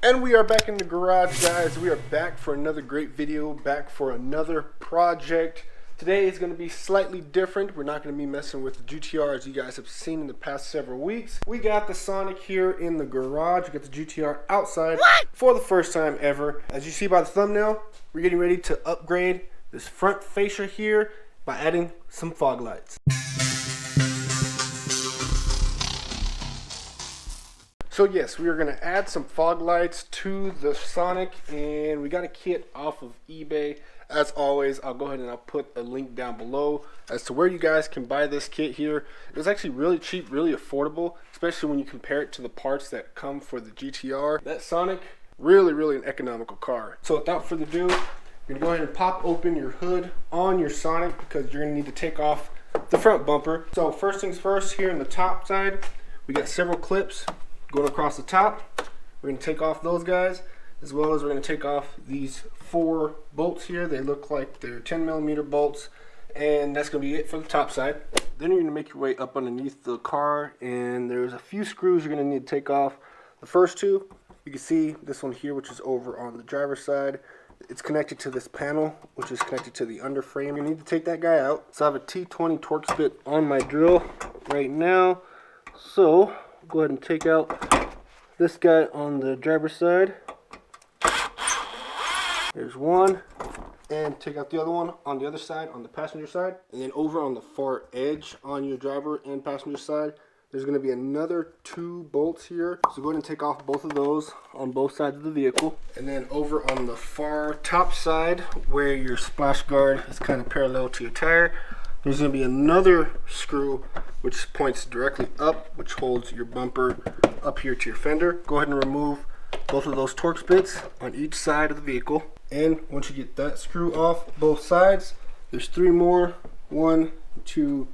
And we are back in the garage, guys. We are back for another great video, back for another project. Today is going to be slightly different. We're not going to be messing with the GTR as you guys have seen in the past several weeks. We got the Sonic here in the garage. We got the GTR outside for the first time ever. As you see by the thumbnail, we're getting ready to upgrade this front fascia here by adding some fog lights. So yes, we are going to add some fog lights to the Sonic, and we got a kit off of eBay. As always, I'll go ahead and I'll put a link down below as to where you guys can buy this kit here. It was actually really cheap, really affordable, especially when you compare it to the parts that come for the GTR. That Sonic, really an economical car. So without further ado, you're going to go ahead and pop open your hood on your Sonic because you're going to need to take off the front bumper. So first things first, here on the top side, we got several clips going across the top. We're going to take off those guys, as well as we're going to take off these 4 bolts here. They look like they're 10mm bolts, and that's going to be it for the top side. Then you're going to make your way up underneath the car, and there's a few screws you're going to need to take off. The first 2, you can see this one here, which is over on the driver's side. It's connected to this panel, which is connected to the underframe. You need to take that guy out. So I have a T20 Torx bit on my drill right now. So go ahead and take out this guy on the driver's side. There's one. And take out the other one on the other side, on the passenger side. And then over on the far edge on your driver and passenger side, there's going to be another 2 bolts here. So go ahead and take off both of those on both sides of the vehicle. And then over on the far top side, where your splash guard is kind of parallel to your tire, there's going to be another screw which points directly up, which holds your bumper up here to your fender. Go ahead and remove both of those Torx bits on each side of the vehicle. And once you get that screw off both sides, there's 3 more. 1, 2,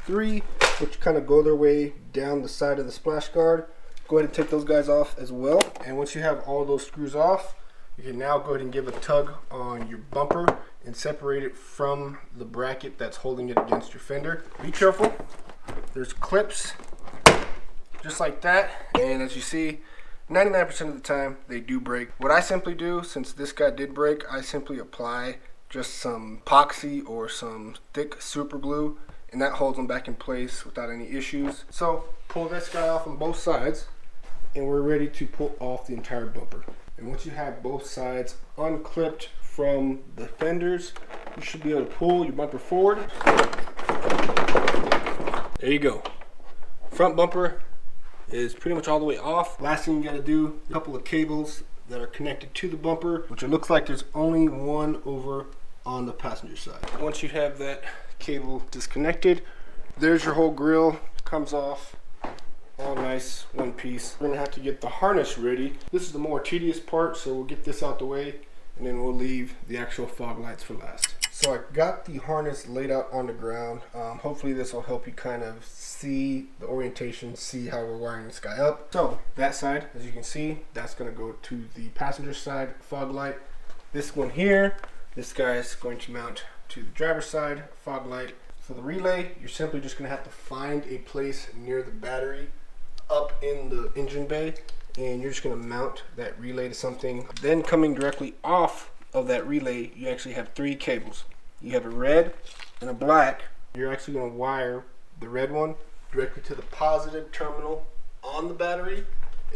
3, which kind of go their way down the side of the splash guard. Go ahead and take those guys off as well. And once you have all those screws off, you can now go ahead and give a tug on your bumper and separate it from the bracket that's holding it against your fender. Be careful. There's clips just like that, and as you see, 99% of the time they do break. What I simply do, since this guy did break, I simply apply just some epoxy or some thick super glue, and that holds them back in place without any issues. So pull this guy off on both sides, and we're ready to pull off the entire bumper. And once you have both sides unclipped from the fenders, you should be able to pull your bumper forward. There you go. Front bumper is pretty much all the way off. Last thing you gotta do, a couple of cables that are connected to the bumper, which it looks like there's only one over on the passenger side. Once you have that cable disconnected, there's your whole grill, comes off all nice, one piece. We're gonna have to get the harness ready. This is the more tedious part, so we'll get this out the way, and then we'll leave the actual fog lights for last. So I got the harness laid out on the ground. Hopefully this will help you kind of see the orientation, see how we're wiring this guy up. So that side, as you can see, that's gonna go to the passenger side fog light. This one here, this guy is going to mount to the driver's side fog light. For the relay, you're simply just gonna have to find a place near the battery up in the engine bay, and you're just going to mount that relay to something. Then coming directly off of that relay, you actually have 3 cables. You have a red and a black. You're actually going to wire the red one directly to the positive terminal on the battery,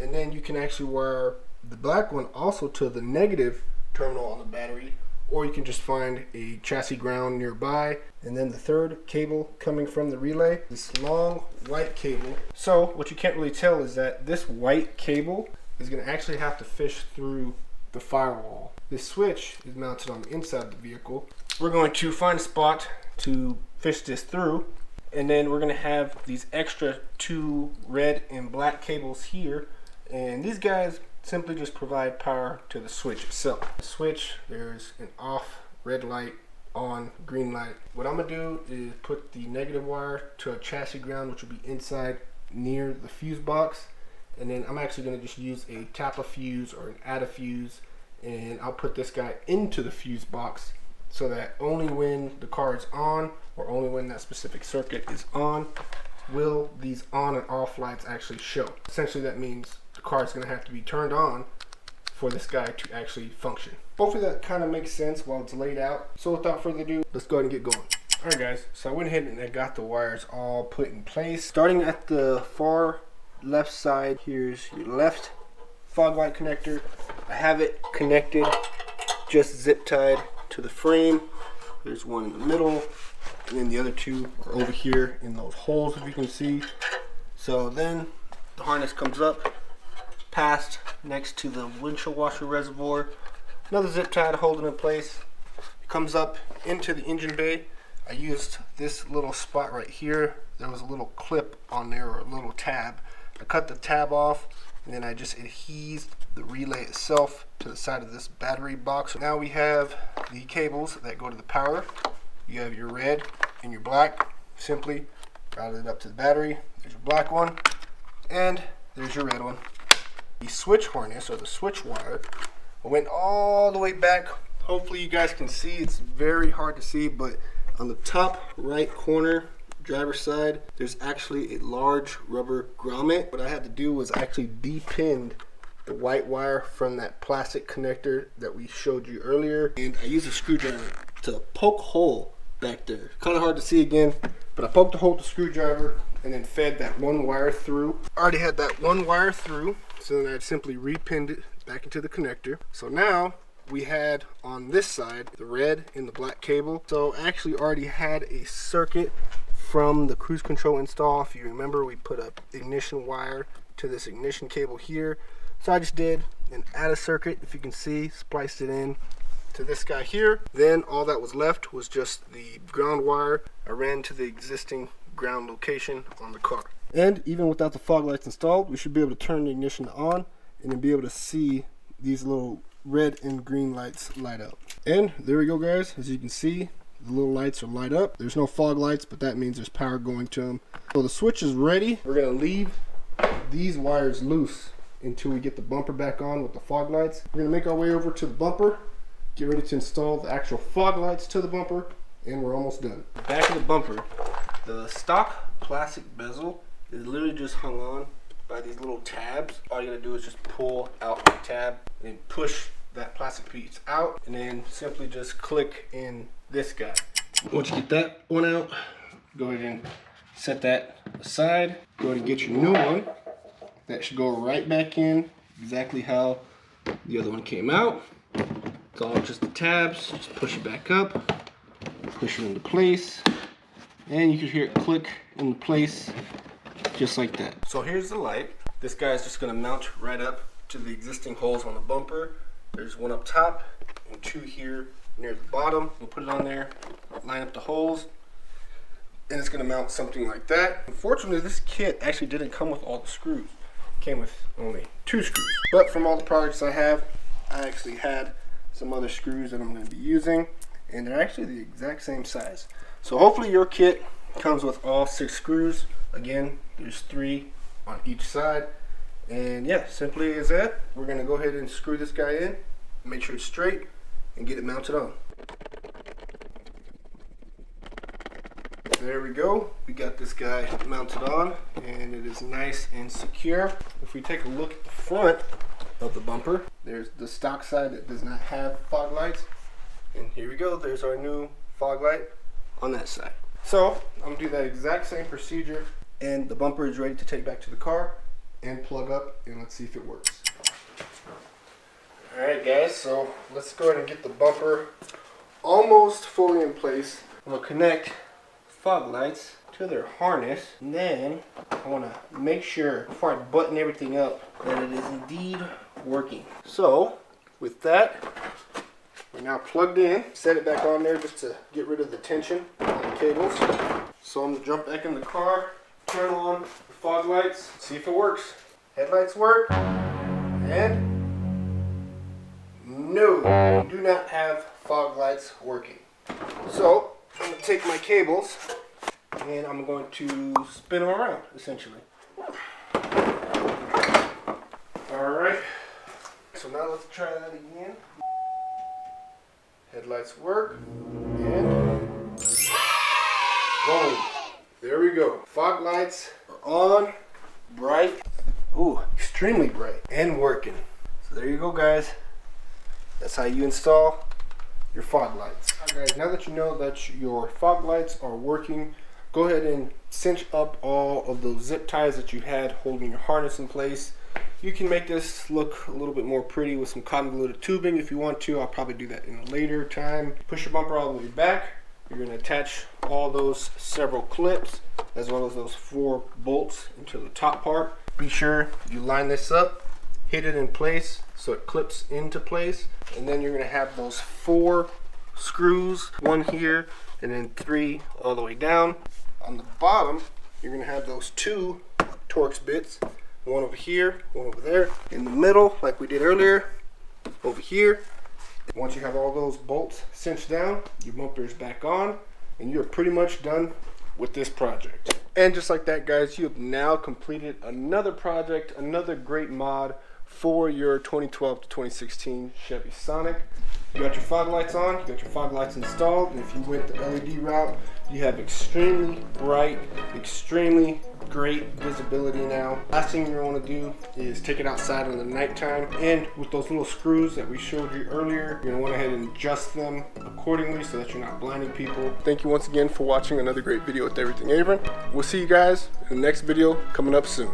and then you can actually wire the black one also to the negative terminal on the battery, or you can just find a chassis ground nearby. And then the 3rd cable coming from the relay, this long white cable. So what you can't really tell is that this white cable is going to actually have to fish through the firewall. This switch is mounted on the inside of the vehicle. We're going to find a spot to fish this through, and then we're going to have these extra 2 red and black cables here, and these guys simply just provide power to the switch itself. The switch, there's an off red light, on green light. What I'm gonna do is put the negative wire to a chassis ground, which will be inside near the fuse box, and then I'm actually gonna just use a tap a fuse or an add a fuse, and I'll put this guy into the fuse box so that only when the car is on, or only when that specific circuit is on, will these on and off lights actually show. Essentially that means the car is going to have to be turned on for this guy to actually function. Hopefully that kind of makes sense while it's laid out. So without further ado, let's go ahead and get going. Alright guys, so I went ahead and I got the wires all put in place. Starting at the far left side, here's your left fog light connector. I have it connected, just zip tied to the frame. There's one in the middle, and then the other two are over here in those holes, if you can see. So then the harness comes up past next to the windshield washer reservoir. Another zip tie to hold it in place. It comes up into the engine bay. I used this little spot right here. There was a little clip on there, or a little tab. I cut the tab off, and then I just adhesed the relay itself to the side of this battery box. Now we have the cables that go to the power. You have your red and your black. Simply route it up to the battery. There's your black one, and there's your red one. The switch harness, or the switch wire, went all the way back. Hopefully you guys can see. It's very hard to see, but on the top right corner, driver's side, there's actually a large rubber grommet. What I had to do was actually depin the white wire from that plastic connector that we showed you earlier, and I used a screwdriver to poke a hole back there. Kind of hard to see again, but I poked a hole with the screwdriver and then fed that one wire through. I already had that one wire through, so then I simply repinned it back into the connector. So now we had on this side the red and the black cable. So I actually already had a circuit from the cruise control install. If you remember, we put a ignition wire to this ignition cable here. So I just did an add a circuit, if you can see, spliced it in to this guy here. Then all that was left was just the ground wire. I ran to the existing ground location on the car. And even without the fog lights installed, we should be able to turn the ignition on and then be able to see these little red and green lights light up. And there we go guys, as you can see, the little lights are light up. There's no fog lights, but that means there's power going to them. So the switch is ready. We're gonna leave these wires loose until we get the bumper back on with the fog lights. We're gonna make our way over to the bumper, get ready to install the actual fog lights to the bumper, and we're almost done. Back of the bumper, the stock plastic bezel is literally just hung on by these little tabs. All you gotta do is just pull out the tab and push that plastic piece out, and then simply just click in this guy. Once you get that one out, go ahead and set that aside. Go ahead and get your new one. That should go right back in exactly how the other one came out. It's all just the tabs. Just push it back up, push it into place, and you can hear it click in place just like that. So here's the light. This guy is just going to mount right up to the existing holes on the bumper. There's one up top and two here near the bottom. We'll put it on there, line up the holes, and it's going to mount something like that. Unfortunately, this kit actually didn't come with all the screws. It came with only 2 screws. But from all the products I have, I actually had some other screws that I'm going to be using, and they're actually the exact same size. So hopefully your kit comes with all 6 screws. Again, there's 3 on each side. And yeah, simply as that, we're going to go ahead and screw this guy in, make sure it's straight, and get it mounted on. There we go. We got this guy mounted on, and it is nice and secure. If we take a look at the front of the bumper, there's the stock side that does not have fog lights. And here we go. There's our new fog light on that side. So I'm going to do that exact same procedure, and the bumper is ready to take back to the car and plug up, and let's see if it works. Alright guys, so let's go ahead and get the bumper almost fully in place. I'm going to connect fog lights to their harness, and then I want to make sure before I button everything up that it is indeed working. So with that, we're now plugged in. Set it back on there just to get rid of the tension on the cables. So I'm going to jump back in the car, turn on the fog lights, see if it works. Headlights work, and no, we do not have fog lights working. So I'm going to take my cables and I'm going to spin them around, essentially. Alright, so now let's try that again. Headlights work, and boom, there we go. Fog lights are on, bright, ooh, extremely bright, and working. So there you go, guys. That's how you install your fog lights. Alright guys, now that you know that your fog lights are working, go ahead and cinch up all of those zip ties that you had holding your harness in place. You can make this look a little bit more pretty with some convoluted tubing if you want to. I'll probably do that in a later time. Push your bumper all the way back. You're going to attach all those several clips as well as those 4 bolts into the top part. Be sure you line this up, hit it in place so it clips into place, and then you're going to have those 4 screws, 1 here and then 3 all the way down. On the bottom you're going to have those 2 Torx bits, 1 over here, 1 over there. In the middle, like we did earlier, over here. Once you have all those bolts cinched down, your bumper is back on, and you're pretty much done with this project. And just like that, guys, you have now completed another project, another great mod for your 2012 to 2016 Chevy Sonic. You got your fog lights on, you got your fog lights installed, and if you went the LED route, you have extremely bright, extremely great visibility now. Last thing you want to do is take it outside in the nighttime, and with those little screws that we showed you earlier, you're going to want to head and adjust them accordingly so that you're not blinding people. Thank you once again for watching another great video with Everything Avon. We'll see you guys in the next video coming up soon.